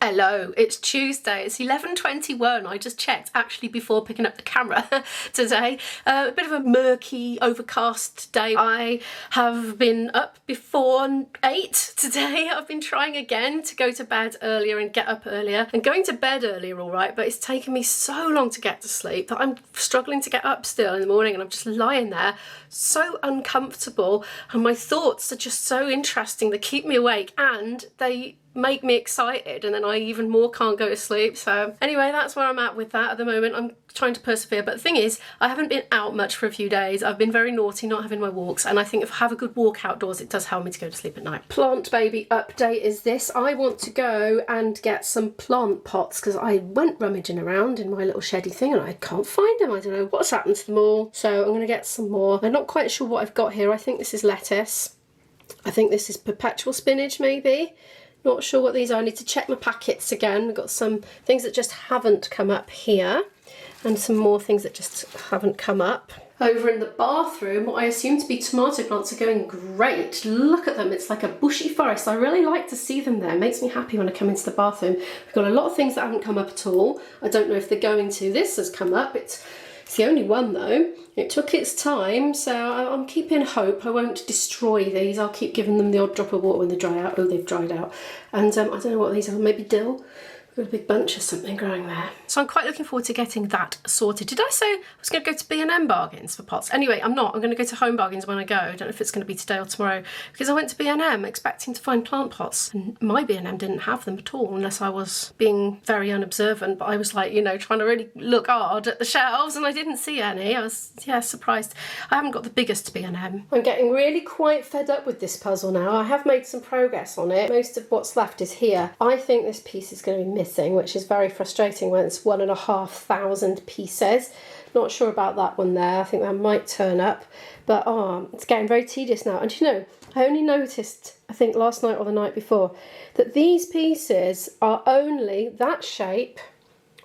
Hello, it's Tuesday, it's 11:21. I just checked actually before picking up the camera today. A bit of a murky, overcast day. I have been up before 8 today. I've been trying again to go to bed earlier and get up earlier. And going to bed earlier, all right, but it's taken me so long to get to sleep that I'm struggling to get up still in the morning, and I'm just lying there so uncomfortable, and my thoughts are just so interesting. They keep me awake and they make me excited, and then I even more can't go to sleep. So anyway, that's where I'm at with that at the moment. I'm trying to persevere, but the thing is, I haven't been out much for a few days. I've been very naughty not having my walks, and I think if I have a good walk outdoors, it does help me to go to sleep at night. Plant baby update is this: I want to go and get some plant pots because I went rummaging around in my little sheddy thing and I can't find them. I don't know what's happened to them all, so I'm going to get some more. I'm not quite sure what I've got here. I think this is lettuce. I think this is perpetual spinach, maybe. Not sure what these are. I need to check my packets again. I've got some things that just haven't come up here and some more things that just haven't come up. Over in the bathroom, what I assume to be tomato plants are going great. Look at them, it's like a bushy forest. I really like to see them there. It makes me happy when I come into the bathroom. We've got a lot of things that haven't come up at all. I don't know if they're going to. This has come up. It's the only one though. It took its time, so I'm keeping hope. I won't destroy these. I'll keep giving them the odd drop of water when they dry out. Oh, they've dried out. And I don't know what these are, maybe dill. Got a big bunch of something growing there. So I'm quite looking forward to getting that sorted. Did I say I was going to go to B&M Bargains for pots? Anyway, I'm not. I'm going to go to Home Bargains when I go. I don't know if it's going to be today or tomorrow, because I went to B&M expecting to find plant pots, and my B&M didn't have them at all, unless I was being very unobservant. But I was like, you know, trying to really look hard at the shelves, and I didn't see any. I was, yeah, surprised. I haven't got the biggest B&M. I'm getting really quite fed up with this puzzle now. I have made some progress on it. Most of what's left is here. I think this piece is going to be missing, which is very frustrating when it's 1,500 pieces. Not sure about that one there. I think that might turn up, but it's getting very tedious now. And you know, I only noticed, I think last night or the night before, that these pieces are only that shape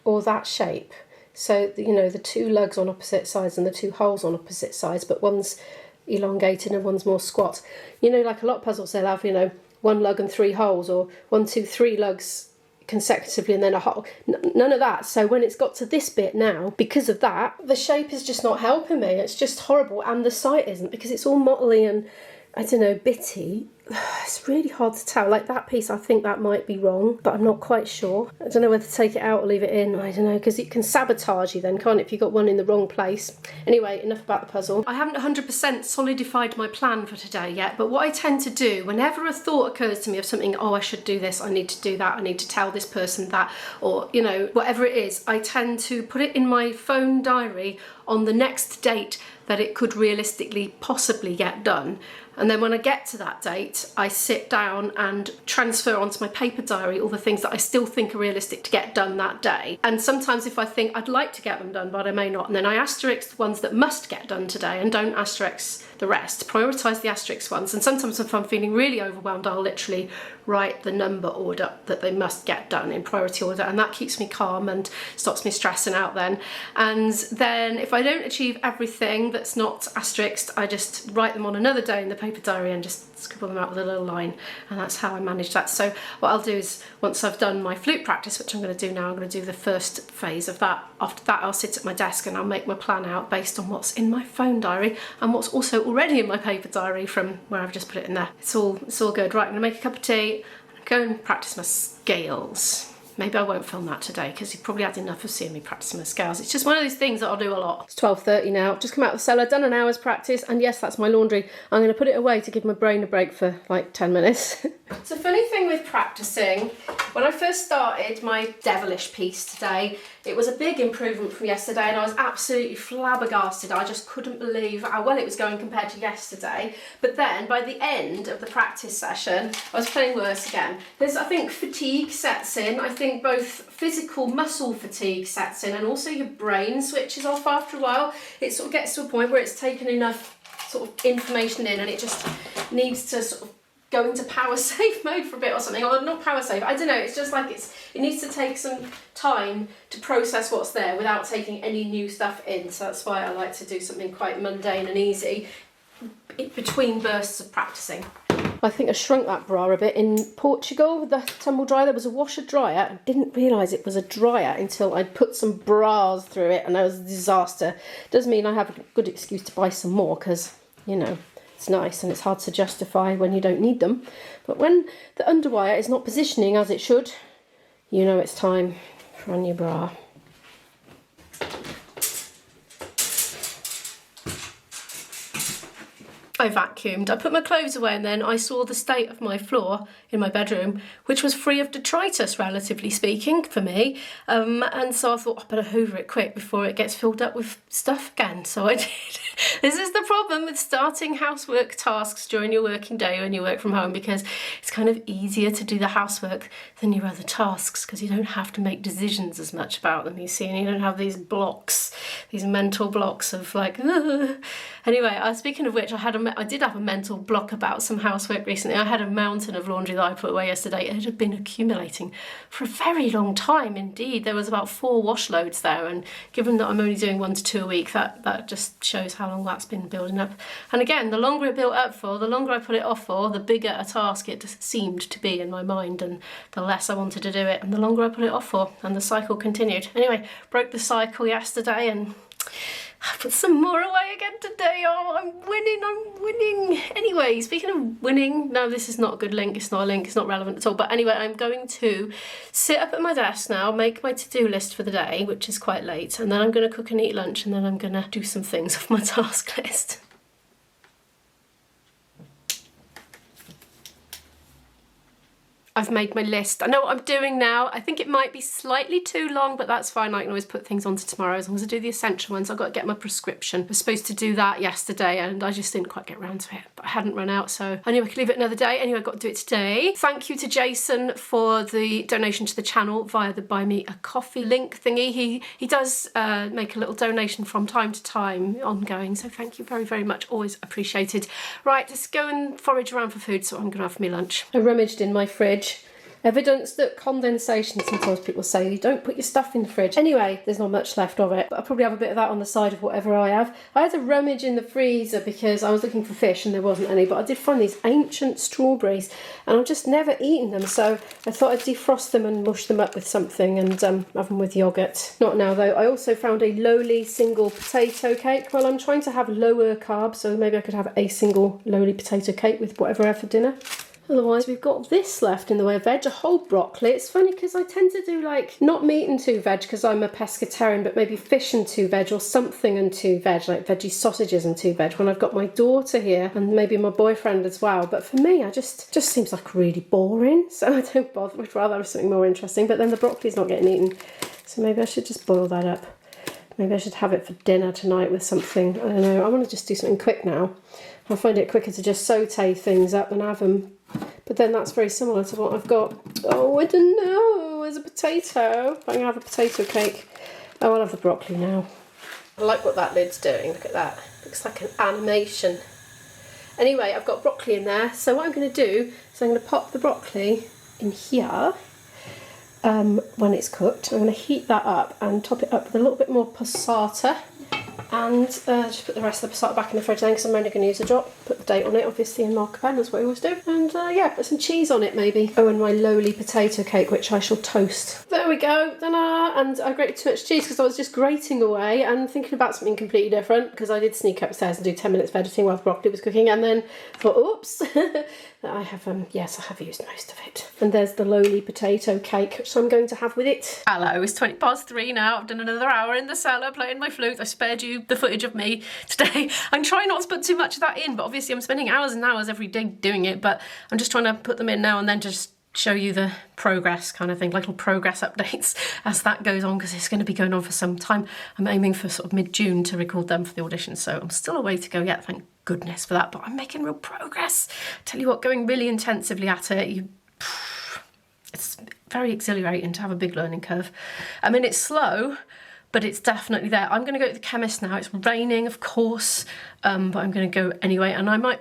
or that shape. So, you know, the two lugs on opposite sides and the two holes on opposite sides, but one's elongated and one's more squat. You know, like a lot of puzzles, they'll have, you know, one lug and three holes, or 1, 2, 3 lugs consecutively and then a hole. None of that. So when it's got to this bit now, because of that, the shape is just not helping me. It's just horrible, and the sight isn't, because it's all mottly and, I don't know, bitty. It's really hard to tell. Like that piece, I think that might be wrong, but I'm not quite sure. I don't know whether to take it out or leave it in. I don't know, because it can sabotage you then, can't it, if you got one in the wrong place. Anyway, enough about the puzzle. I haven't 100% solidified my plan for today yet, but what I tend to do, whenever a thought occurs to me of something, oh, I should do this, I need to do that, I need to tell this person that, or, you know, whatever it is, I tend to put it in my phone diary on the next date that it could realistically possibly get done. And then when I get to that date, I sit down and transfer onto my paper diary all the things that I still think are realistic to get done that day. And sometimes if I think I'd like to get them done, but I may not, and then I asterisk the ones that must get done today and don't asterisk the rest, prioritise the asterisk ones. And sometimes if I'm feeling really overwhelmed, I'll literally write the number order that they must get done in priority order, and that keeps me calm and stops me stressing out then. And then if I don't achieve everything that's not asterisked, I just write them on another day in the paper diary and just scribble them out with a little line, and that's how I manage that. So what I'll do is, once I've done my flute practice, which I'm going to do now, I'm going to do the first phase of that. After that, I'll sit at my desk and I'll make my plan out based on what's in my phone diary and what's also already in my paper diary from where I've just put it in there. It's all good. Right, I'm going to make a cup of tea and go and practice my scales. Maybe I won't film that today because you've probably had enough of seeing me practicing my scales. It's just one of those things that I'll do a lot. It's 12:30 now. Just come out of the cellar, done an hour's practice, and yes, that's my laundry. I'm going to put it away to give my brain a break for like 10 minutes. It's a funny thing with practicing. When I first started my devilish piece today, it was a big improvement from yesterday, and I was absolutely flabbergasted. I just couldn't believe how well it was going compared to yesterday. But then by the end of the practice session, I was feeling worse again. There's, I think, fatigue sets in. I think both physical muscle fatigue sets in, and also your brain switches off after a while. It sort of gets to a point where it's taken enough sort of information in, and it just needs to sort of go into power save mode for a bit or something, or not power save, I don't know, it's just like it needs to take some time to process what's there without taking any new stuff in. So that's why I like to do something quite mundane and easy in between bursts of practicing. I think I shrunk that bra a bit. In Portugal with the tumble dryer, there was a washer dryer. I didn't realise it was a dryer until I'd put some bras through it, and that was a disaster. Does mean I have a good excuse to buy some more because, you know, it's nice and it's hard to justify when you don't need them. But when the underwire is not positioning as it should, you know it's time for a new bra. I vacuumed, I put my clothes away, and then I saw the state of my floor in my bedroom, which was free of detritus, relatively speaking, for me. And so I thought, I better hoover it quick before it gets filled up with stuff again. So I did. This is the problem with starting housework tasks during your working day when you work from home, because it's kind of easier to do the housework than your other tasks, because you don't have to make decisions as much about them, you see, and you don't have these blocks, these mental blocks of like, ugh. Anyway, speaking of which, I did have a mental block about some housework recently. I had a mountain of laundry that I put away yesterday. It had been accumulating for a very long time indeed. There was about 4 wash loads there, and given that I'm only doing 1 to 2 a week, that just shows how long that's been building up. And again, the longer it built up for, the longer I put it off for, the bigger a task it seemed to be in my mind, and the less I wanted to do it, and the longer I put it off for, and the cycle continued. Anyway, broke the cycle yesterday, and I put some more away again today. Oh, I'm winning. Anyway, speaking of winning, no, this is not a good link. It's not a link. It's not relevant at all. But anyway, I'm going to sit up at my desk now, make my to-do list for the day, which is quite late. And then I'm going to cook and eat lunch. And then I'm going to do some things off my task list. I've made my list. I know what I'm doing now. I think it might be slightly too long, but that's fine. I can always put things onto tomorrow as long as I do the essential ones. I've got to get my prescription. I was supposed to do that yesterday and I just didn't quite get around to it, but I hadn't run out, so I knew I could leave it another day. Anyway, I've got to do it today. Thank you to Jason for the donation to the channel via the Buy Me a Coffee link thingy. He does make a little donation from time to time, ongoing, so thank you very, very much. Always appreciated. Right, let's go and forage around for food, so I'm gonna have for me lunch. I rummaged in my fridge. Evidence that condensation, sometimes people say, you don't put your stuff in the fridge. Anyway, there's not much left of it, but I'll probably have a bit of that on the side of whatever I have. I had to rummage in the freezer because I was looking for fish and there wasn't any, but I did find these ancient strawberries and I've just never eaten them, so I thought I'd defrost them and mush them up with something and have them with yoghurt. Not now though. I also found a lowly single potato cake. Well, I'm trying to have lower carbs, so maybe I could have a single lowly potato cake with whatever I have for dinner. Otherwise, we've got this left in the way of veg, a whole broccoli. It's funny because I tend to do like not meat and 2 veg because I'm a pescatarian, but maybe fish and 2 veg or something and 2 veg, like veggie sausages and 2 veg when I've got my daughter here and maybe my boyfriend as well. But for me, I just seems like really boring, so I don't bother. I'd rather have something more interesting, but then the broccoli's not getting eaten. So maybe I should just boil that up. Maybe I should have it for dinner tonight with something. I don't know. I want to just do something quick now. I find it quicker to just saute things up and have them. But then that's very similar to what I've got. Oh, I don't know. There's a potato. I'm going to have a potato cake. Oh, I'll have the broccoli now. I like what that lid's doing. Look at that. Looks like an animation. Anyway, I've got broccoli in there. So what I'm going to do is I'm going to pop the broccoli in here. When it's cooked, I'm going to heat that up and top it up with a little bit more passata, and just put the rest of the passata back in the fridge then because I'm only going to use a drop. Put the date on it, obviously, and mark a pen, that's what I always do. And yeah, put some cheese on it maybe. Oh, and my lowly potato cake, which I shall toast. There we go, ta-da! And I grated too much cheese because I was just grating away and thinking about something completely different, because I did sneak upstairs and do 10 minutes of editing while the broccoli was cooking, and then thought, oops. I have, yes, I have used most of it. And there's the lowly potato cake, which I'm going to have with it. Hello, it's 3:20 now. I've done another hour in the cellar playing my flute. I spared you the footage of me today. I'm trying not to put too much of that in, but obviously I'm spending hours and hours every day doing it, but I'm just trying to put them in now and then, just show you the progress kind of thing, little progress updates as that goes on, because it's going to be going on for some time. I'm aiming for sort of mid-June to record them for the audition, so I'm still a way to go yet, thank goodness for that, but I'm making real progress. Tell you what, going really intensively at it, it's very exhilarating to have a big learning curve. I mean, it's slow, but it's definitely there. I'm going to go to the chemist now. It's raining, of course, but I'm going to go anyway, and I might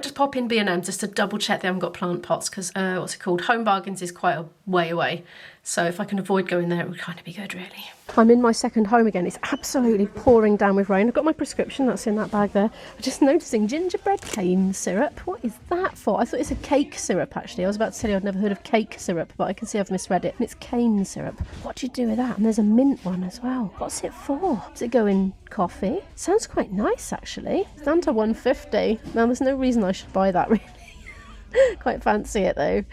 just pop in B&M just to double check they haven't got plant pots, because what's it called? Home Bargains is quite a way away, So if I can avoid going there, it would kind of be good, really. I'm in my second home again. It's absolutely pouring down with rain. I've got my prescription, that's in that bag there. I'm just noticing gingerbread cane syrup. What is that for? I thought it's a cake syrup, actually. I was about to tell you I'd never heard of cake syrup, but I can see I've misread it. And it's cane syrup. What do you do with that? And there's a mint one as well. What's it for? Does it go in coffee? Sounds quite nice, actually. It's down to £1.50. Now, there's no reason I should buy that, really. Quite fancy it though.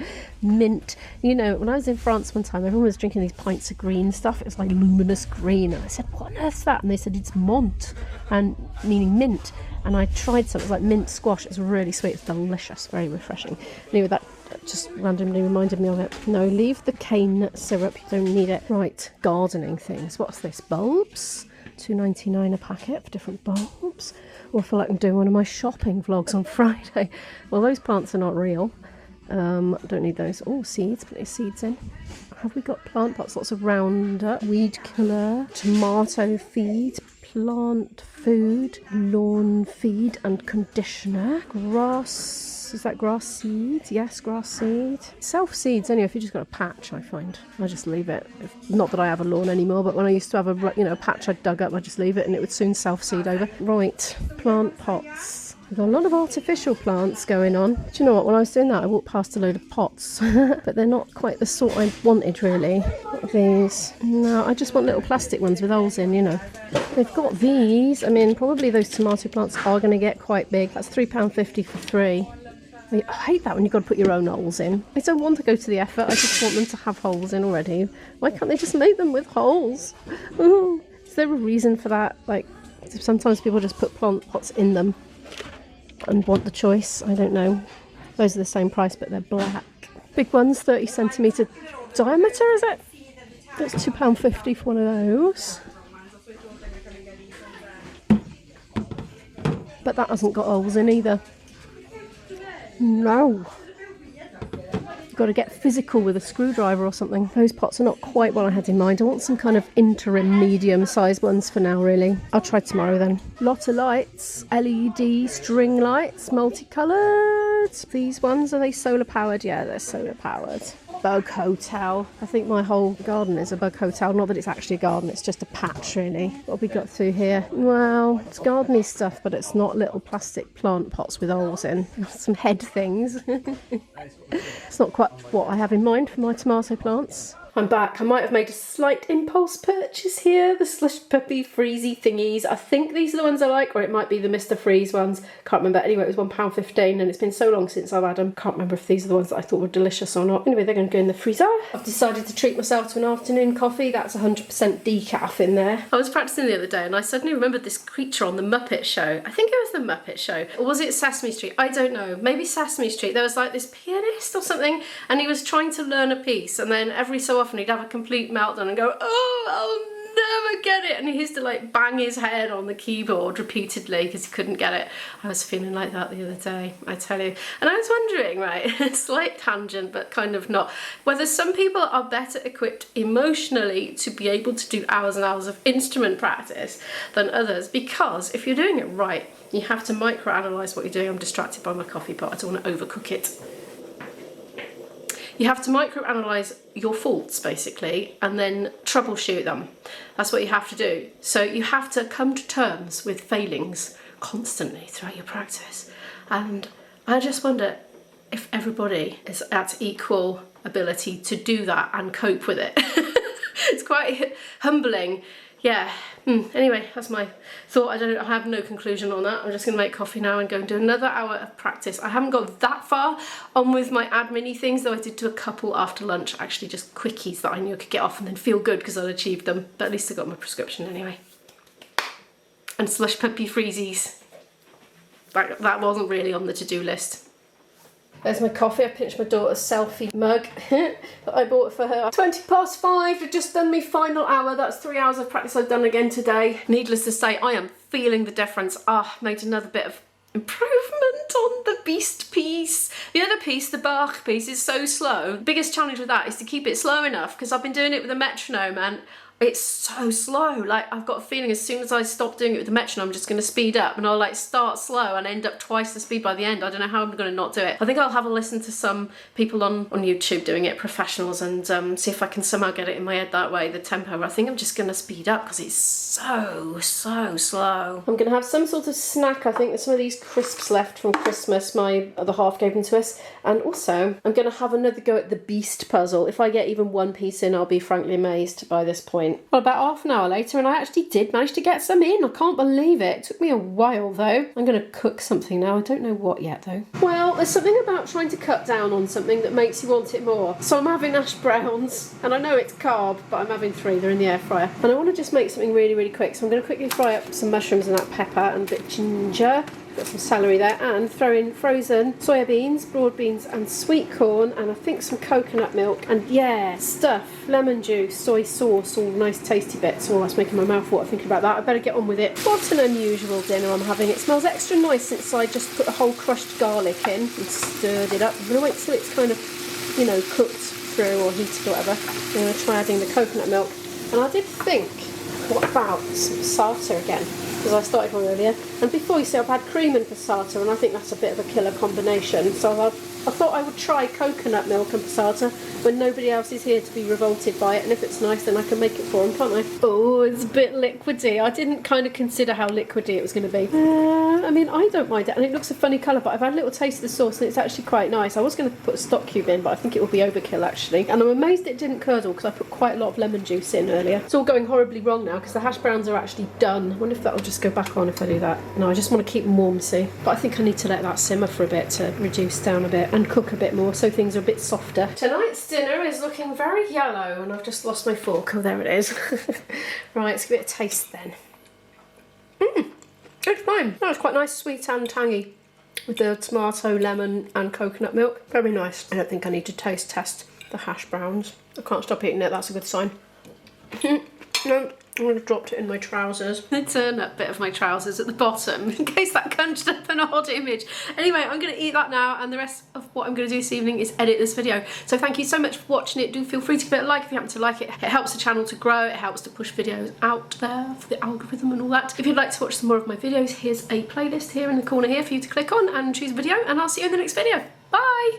Mint. You know, when I was in France one time, everyone was drinking these pints of green stuff. It was like luminous green. And I said, what on earth's that? And they said, it's menthe, and meaning mint. And I tried some. It was like mint squash. It's really sweet. It's delicious. Very refreshing. Anyway, that just randomly reminded me of it. No, leave the cane syrup. You don't need it. Right, gardening things. What's this? Bulbs? £2.99 a packet for different bulbs. Or I feel like I'm doing one of my shopping vlogs on Friday. Well, those plants are not real. Don't need those. Oh, seeds. Put these seeds in. Have we got plant pots? Lots of Roundup, weed killer, tomato feed, plant food, lawn feed and conditioner, grass. Is that grass seed? Yes, grass seed. Self-seeds, anyway, if you just got a patch, I find. I just leave it. Not that I have a lawn anymore, but when I used to have a patch I dug up, I just leave it and it would soon self-seed over. Right, plant pots. We've got a lot of artificial plants going on. Do you know what? When I was doing that, I walked past a load of pots, but they're not quite the sort I wanted, really. What are these? No, I just want little plastic ones with holes in, you know. They've got these. I mean, probably those tomato plants are going to get quite big. That's £3.50 for 3. I hate that when you've got to put your own holes in. I don't want to go to the effort. I just want them to have holes in already. Why can't they just make them with holes? Ooh. Is there a reason for that? Like, sometimes people just put plant pots in them and want the choice. I don't know. Those are the same price, but they're black. Big ones, 30 centimetre diameter, is it? That's £2.50 for one of those. But that hasn't got holes in either. No. You've got to get physical with a screwdriver or something. Those pots are not quite what I had in mind. I want some kind of interim medium-sized ones for now, really. I'll try tomorrow then. Lot of lights, LED string lights, multicoloured. These ones, are they solar powered? Yeah, they're solar powered. Bug hotel. I think my whole garden is a bug hotel. Not that it's actually a garden, it's just a patch, really. What have we got through here? Well, it's gardening stuff, but it's not little plastic plant pots with holes in. Some head things. It's not quite what I have in mind for my tomato plants. I'm back. I might have made a slight impulse purchase here. The Slush Puppy Freezy thingies. I think these are the ones I like, or it might be the Mr. Freeze ones. Can't remember. Anyway, it was £1.15 and it's been so long since I've had them. Can't remember if these are the ones that I thought were delicious or not. Anyway, they're going to go in the freezer. I've decided to treat myself to an afternoon coffee. That's 100% decaf in there. I was practicing the other day and I suddenly remembered this creature on the Muppet Show. I think it was the Muppet Show. Or was it Sesame Street? I don't know. Maybe Sesame Street. There was like this pianist or something and he was trying to learn a piece and then every so often he'd have a complete meltdown and go, oh, I'll never get it, and he used to like bang his head on the keyboard repeatedly because he couldn't get it. I was feeling like that the other day, I tell you. And I was wondering, right, slight tangent but kind of not, whether some people are better equipped emotionally to be able to do hours and hours of instrument practice than others, because if you're doing it right, you have to micro-analyse what you're doing. I'm distracted by my coffee pot, I don't want to overcook it. You have to micro-analyse your faults, basically, and then troubleshoot them. That's what you have to do. So you have to come to terms with failings constantly throughout your practice. And I just wonder if everybody is at equal ability to do that and cope with it. It's quite humbling. Yeah. Anyway, that's my thought. I have no conclusion on that. I'm just going to make coffee now and go and do another hour of practice. I haven't got that far on with my admin-y things, though I did do a couple after lunch, actually just quickies that I knew I could get off and then feel good because I'd achieved them. But at least I got my prescription anyway. And Slush Puppy Freezies. That wasn't really on the to-do list. There's my coffee. I pinched my daughter's selfie mug that I bought for her. 5:20. I've just done my final hour. That's 3 hours of practice I've done again today. Needless to say, I am feeling the difference. Made another bit of improvement on the Beast piece. The other piece, the Bach piece, is so slow. The biggest challenge with that is to keep it slow enough, because I've been doing it with a metronome and it's so slow. Like, I've got a feeling as soon as I stop doing it with the metronome, I'm just going to speed up, and I'll like start slow and end up twice the speed by the end. I don't know how I'm going to not do it. I think I'll have a listen to some people on YouTube doing it, professionals, and see if I can somehow get it in my head that way, the tempo. I think I'm just going to speed up because it's so slow. I'm going to have some sort of snack. I think there's some of these crisps left from Christmas. My other half gave them to us. And also, I'm going to have another go at the Beast puzzle. If I get even one piece in, I'll be frankly amazed by this point. Well, about half an hour later, and I actually did manage to get some in. I can't believe it. It took me a while, though. I'm going to cook something now. I don't know what yet, though. Well, there's something about trying to cut down on something that makes you want it more. So I'm having hash browns, and I know it's carb, but I'm having 3. They're in the air fryer. And I want to just make something really quick. So I'm going to quickly fry up some mushrooms and that pepper and a bit of ginger. Got some celery there, and throw in frozen soya beans, broad beans and sweet corn, and I think some coconut milk, and yeah, stuff, lemon juice, soy sauce, all nice tasty bits. Oh, that's making my mouth water thinking about that. I better get on with it. What an unusual dinner I'm having. It smells extra nice since I just put a whole crushed garlic in and stirred it up. I'm going to wait till it's kind of, you know, cooked through or heated or whatever. I'm going to try adding the coconut milk. And I did think, what about some passata again? Because I started one earlier, and before, you see, I've had cream and passata, and I think that's a bit of a killer combination. So I thought I would try coconut milk and passata when nobody else is here to be revolted by it, and if it's nice, then I can make it for them, can't I? Oh, it's a bit liquidy. I didn't kind of consider how liquidy it was going to be. I mean, I don't mind it, and it looks a funny colour, but I've had a little taste of the sauce, and it's actually quite nice. I was going to put a stock cube in, but I think it will be overkill, actually. And I'm amazed it didn't curdle, because I put quite a lot of lemon juice in earlier. It's all going horribly wrong now, because the hash browns are actually done. I wonder if that'll just go back on if I do that. No, I just want to keep them warm, see. But I think I need to let that simmer for a bit to reduce down a bit and cook a bit more so things are a bit softer. Tonight's dinner is looking very yellow, and I've just lost my fork. Oh, there it is. Right, let's give it a taste then. It's fine. That was quite nice, sweet and tangy with the tomato, lemon and coconut milk. Very nice. I don't think I need to taste test the hash browns. I can't stop eating it, that's a good sign. No, I would have dropped it in my trousers. The turn-up bit of my trousers at the bottom, in case that conjured up an odd image. Anyway, I'm going to eat that now, and the rest of what I'm going to do this evening is edit this video. So thank you so much for watching it. Do feel free to give it a like if you happen to like it. It helps the channel to grow. It helps to push videos out there for the algorithm and all that. If you'd like to watch some more of my videos, here's a playlist here in the corner here for you to click on and choose a video, and I'll see you in the next video. Bye!